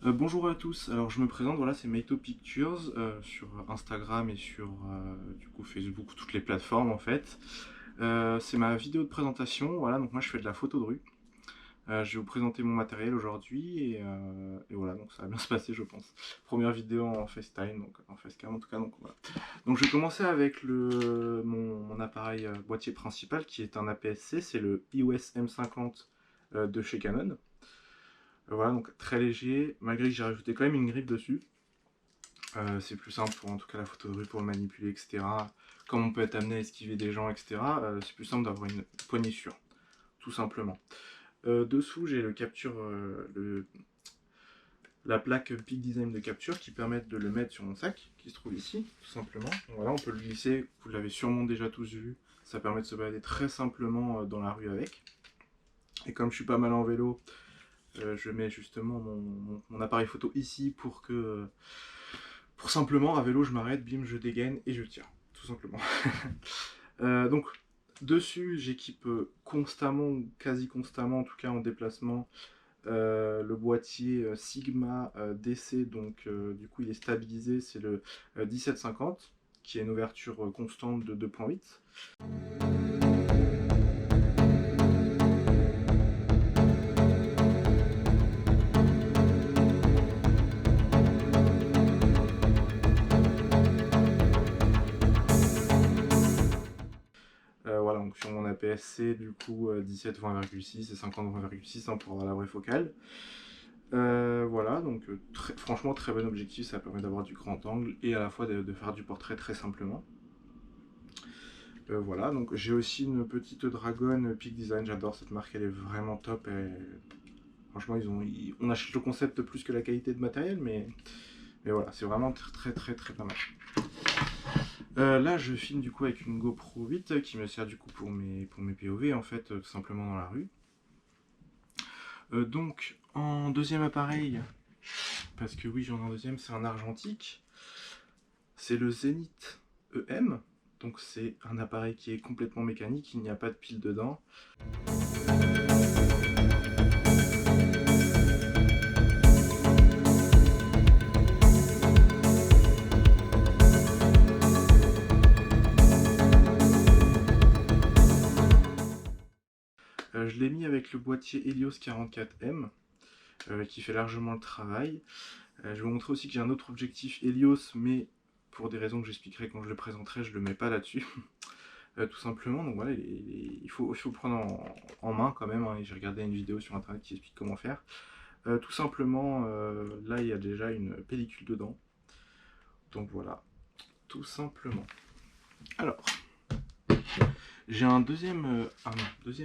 Bonjour à tous, alors je me présente, voilà, c'est Maito Pictures sur Instagram et sur du coup Facebook, toutes les plateformes en fait. C'est ma vidéo de présentation, voilà, donc moi je fais de la photo de rue. Je vais vous présenter mon matériel aujourd'hui et voilà, donc ça va bien se passer je pense. Première vidéo en FaceTime, donc en Facecam en tout cas, donc voilà. Donc je vais commencer avec mon appareil boîtier principal qui est un APS-C, c'est le EOS M50 de chez Canon. Voilà, donc très léger, malgré que j'ai rajouté quand même une grippe dessus. C'est plus simple pour en tout cas la photo de rue pour le manipuler, etc. Comme on peut être amené à esquiver des gens, etc. C'est plus simple d'avoir une poignée sûre, tout simplement. Dessous, j'ai le capture, la plaque Peak Design de capture qui permet de le mettre sur mon sac, qui se trouve ici, tout simplement. Donc voilà, on peut le glisser, vous l'avez sûrement déjà tous vu. Ça permet de se balader très simplement dans la rue avec. Et comme je suis pas mal en vélo, je mets justement mon appareil photo ici pour simplement à vélo je m'arrête, bim je dégaine et je tire, tout simplement. Donc dessus j'équipe constamment, ou quasi constamment en tout cas en déplacement, le boîtier Sigma DC, donc du coup il est stabilisé, c'est le 1750 qui a une ouverture constante de 2.8. Voilà, donc sur mon APS-C, du coup 17 20,6 et 50 20,6 hein, pour avoir la vraie focale. Voilà, donc franchement très bon objectif, ça permet d'avoir du grand angle et à la fois de faire du portrait très simplement. Voilà, donc j'ai aussi une petite Dragon Peak Design, j'adore cette marque, elle est vraiment top. Franchement, on achète le concept plus que la qualité de matériel, mais voilà, c'est vraiment très pas mal. Là, je filme du coup avec une GoPro 8 qui me sert du coup pour mes POV en fait, tout simplement dans la rue. Donc, en deuxième appareil, parce que oui, j'en ai un deuxième, c'est un argentique. C'est le Zenith EM. Donc, c'est un appareil qui est complètement mécanique, il n'y a pas de pile dedans. Je l'ai mis avec le boîtier Helios 44M qui fait largement le travail. Je vais vous montrer aussi que j'ai un autre objectif Helios, mais pour des raisons que j'expliquerai quand je le présenterai, je ne le mets pas là-dessus. Tout simplement, donc voilà, il faut le prendre en main quand même, hein, et j'ai regardé une vidéo sur internet qui explique comment faire. Tout simplement, là il y a déjà une pellicule dedans. Donc voilà, tout simplement. Alors, j'ai un deuxième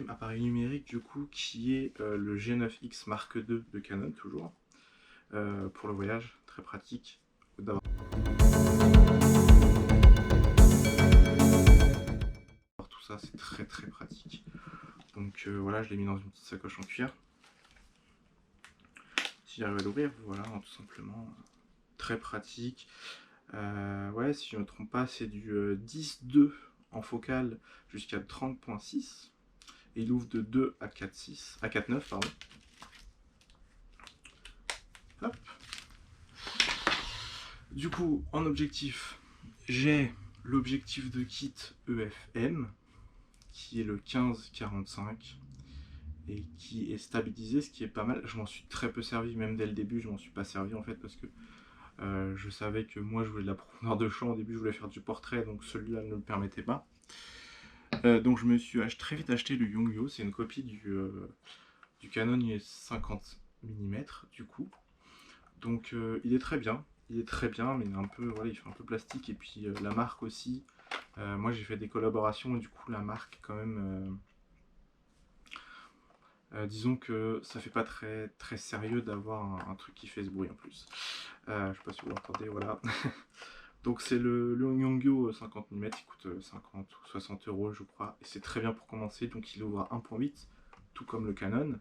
appareil numérique du coup qui est le G9X Mark II de Canon toujours. Pour le voyage, très pratique. Tout ça c'est très pratique. Donc voilà, je l'ai mis dans une petite sacoche en cuir. Si j'arrive à l'ouvrir, voilà, hein, tout simplement. Très pratique. Ouais, si je ne me trompe pas, c'est du 10-2 en focale jusqu'à 30.6. Et il ouvre de 2 à 4.6, à 4.9, pardon. Hop. Du coup, en objectif, j'ai l'objectif de kit EFM, qui est le 15-45, et qui est stabilisé, ce qui est pas mal. Je m'en suis très peu servi, même dès le début, je m'en suis pas servi en fait, parce que je savais que moi je voulais de la profondeur de champ, au début je voulais faire du portrait, donc celui-là ne le permettait pas. Donc je me suis très vite acheté le Yongnuo, c'est une copie du Canon EOS 50 mm du coup. Donc il est très bien, mais il est un peu, voilà, il fait un peu plastique, et puis la marque aussi. Moi j'ai fait des collaborations et du coup la marque quand même, disons que ça fait pas très sérieux d'avoir un truc qui fait ce bruit en plus. Je sais pas si vous l'entendez, voilà. Donc c'est le Yongnuo 50 mm, il coûte 50 ou 60 € je crois, et c'est très bien pour commencer, donc il ouvre à 1.8, tout comme le Canon.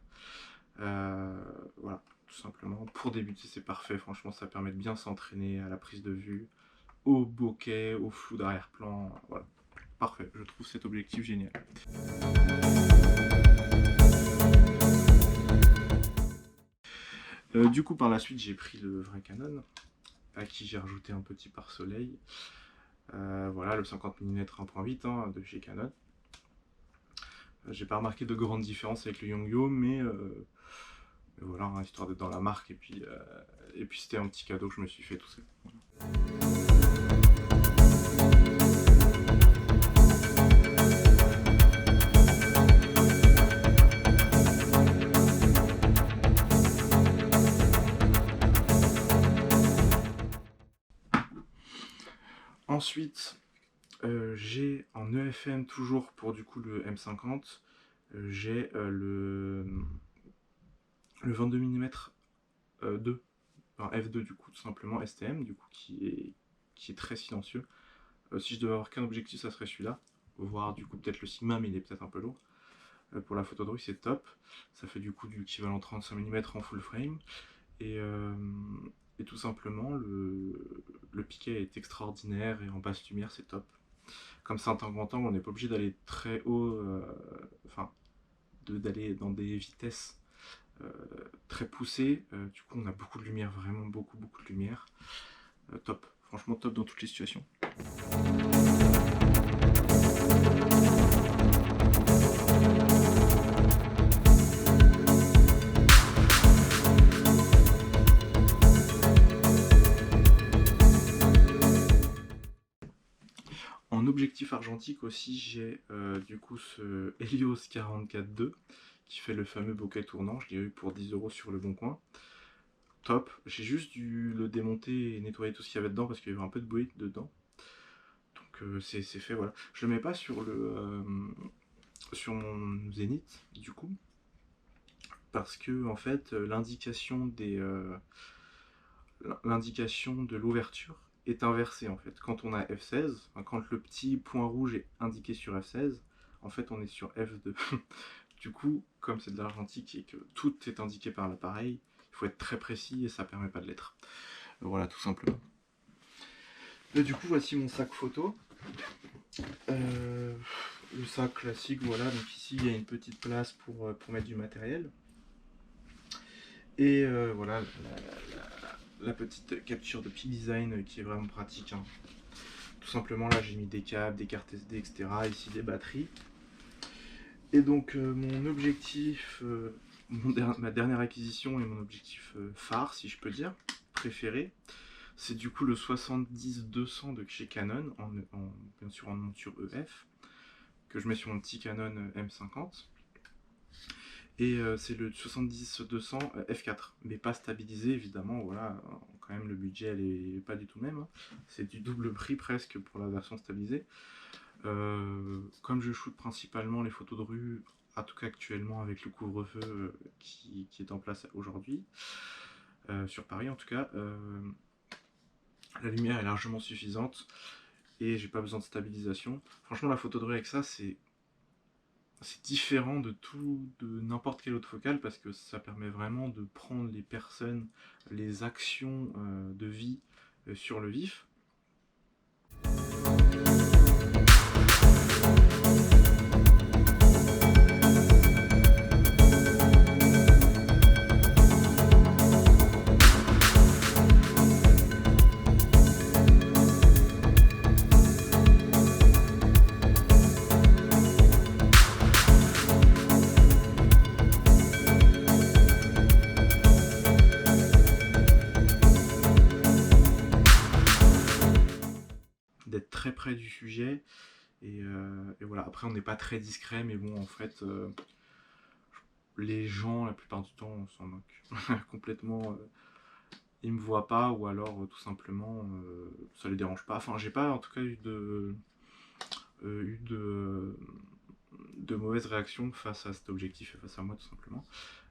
Voilà, tout simplement, pour débuter c'est parfait, franchement ça permet de bien s'entraîner à la prise de vue, au bokeh, au flou d'arrière-plan, voilà. Parfait, je trouve cet objectif génial. Du coup par la suite j'ai pris le vrai Canon, à qui j'ai rajouté un petit pare-soleil. Voilà, le 50 mm 1.8 hein, de chez Canon. J'ai pas remarqué de grandes différences avec le Yongnuo, mais voilà, hein, histoire d'être dans la marque, et puis c'était un petit cadeau que je me suis fait tout seul. Voilà. Ensuite, j'ai en EFM toujours pour du coup le M50, j'ai le 22 mm 2, enfin f2 du coup tout simplement STM du coup qui est très silencieux. Si je devais avoir qu'un objectif ça serait celui-là, voire du coup peut-être le Sigma mais il est peut-être un peu lourd. Pour la photo de rue c'est top, ça fait du coup du équivalent 35 mm en full frame et tout simplement le piquet est extraordinaire et en basse lumière c'est top. Comme ça en tant qu'en temps on n'est pas obligé d'aller très haut, enfin d'aller dans des vitesses très poussées, du coup on a beaucoup de lumière, vraiment beaucoup de lumière, top, franchement top dans toutes les situations. En objectif argentique aussi, j'ai du coup ce Helios 44-2 qui fait le fameux bokeh tournant, je l'ai eu pour 10 € sur le bon coin. Top, j'ai juste dû le démonter et nettoyer tout ce qu'il y avait dedans parce qu'il y avait un peu de bruit dedans. Donc c'est fait, voilà. Je le mets pas sur sur mon Zénith du coup, parce que en fait l'indication de l'ouverture est inversée en fait. Quand on a F16, enfin, quand le petit point rouge est indiqué sur F16, en fait on est sur F2. Du coup, comme c'est de l'argentique et que tout est indiqué par l'appareil, il faut être très précis et ça permet pas de l'être. Voilà, tout simplement. Et du coup, voici mon sac photo. Le sac classique, voilà, donc ici il y a une petite place pour mettre du matériel. Et voilà, la petite capture de Peak Design qui est vraiment pratique. Hein. Tout simplement, là j'ai mis des câbles, des cartes SD, etc. Ici des batteries. Et donc mon objectif, ma dernière acquisition et mon objectif phare, si je peux dire, préféré, c'est du coup le 70-200 de chez Canon, bien sûr en monture EF, que je mets sur mon petit Canon M50. Et c'est le 70-200 f4, mais pas stabilisé évidemment, voilà, quand même le budget elle est pas du tout le même, hein. C'est du double prix presque pour la version stabilisée. Comme je shoot principalement les photos de rue, en tout cas actuellement avec le couvre-feu qui est en place aujourd'hui, sur Paris en tout cas, la lumière est largement suffisante et j'ai pas besoin de stabilisation. Franchement la photo de rue avec ça c'est différent de n'importe quelle autre focale parce que ça permet vraiment de prendre les personnes, les actions de vie sur le vif. D'être très près du sujet et voilà, après on n'est pas très discret mais bon en fait les gens la plupart du temps on s'en moque complètement, ils me voient pas ou alors tout simplement ça les dérange pas, enfin j'ai pas en tout cas eu de mauvaises réactions face à cet objectif et face à moi tout simplement.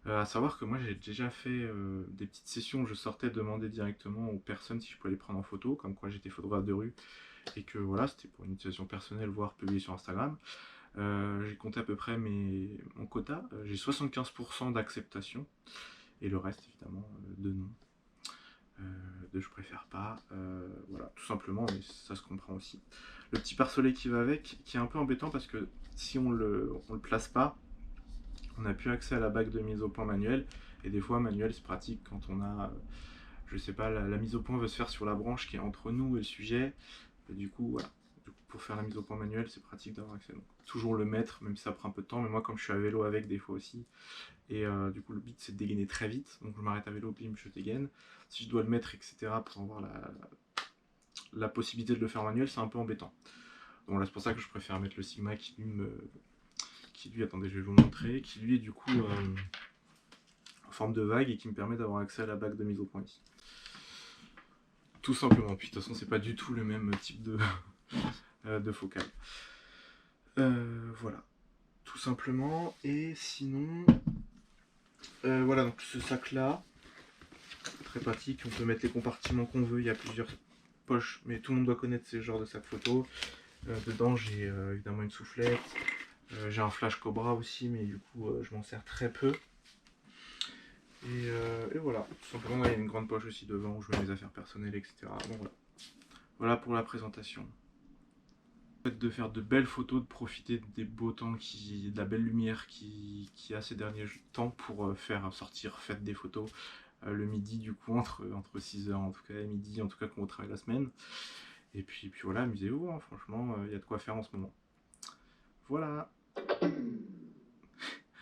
À savoir que moi j'ai déjà fait des petites sessions où je sortais demander directement aux personnes si je pouvais les prendre en photo, comme quoi j'étais photographe de rue et que voilà, c'était pour une utilisation personnelle, voire publié sur Instagram. J'ai compté à peu près mon quota, j'ai 75% d'acceptation, et le reste évidemment de non, de je préfère pas, voilà, tout simplement, mais ça se comprend aussi. Le petit pare-soleil qui va avec, qui est un peu embêtant parce que si on le place pas, On n'a plus accès à la bague de mise au point manuelle, et des fois manuel c'est pratique quand on a, je sais pas, la mise au point veut se faire sur la branche qui est entre nous et le sujet, et du coup voilà. Du coup, pour faire la mise au point manuelle, c'est pratique d'avoir accès. Donc, toujours le mettre, même si ça prend un peu de temps, mais moi comme je suis à vélo avec des fois aussi, et du coup le but c'est de dégainer très vite, donc je m'arrête à vélo, bim, je dégaine. Si je dois le mettre, etc., pour avoir la possibilité de le faire manuel, c'est un peu embêtant. Donc là c'est pour ça que je préfère mettre le Sigma qui lui, attendez, je vais vous montrer, qui lui est du coup en forme de vague et qui me permet d'avoir accès à la bague de mise au point ici. Tout simplement, puis de toute façon c'est pas du tout le même type de focale. Voilà, tout simplement. Et sinon, voilà, donc ce sac là, très pratique, on peut mettre les compartiments qu'on veut, il y a plusieurs poches, mais tout le monde doit connaître ces genres de sacs photo. Dedans j'ai évidemment une soufflette, j'ai un flash Cobra aussi, mais du coup je m'en sers très peu. Et voilà, tout simplement il y a une grande poche aussi devant où je mets mes affaires personnelles, etc. Donc voilà. Voilà pour la présentation. De faire de belles photos, de profiter des beaux temps, de la belle lumière qui a ces derniers temps pour faire sortir, faites des photos le midi du coup, entre 6h en tout cas et midi, en tout cas quand on travaille la semaine. Et puis voilà, amusez-vous, hein, franchement, il y a de quoi faire en ce moment. Voilà.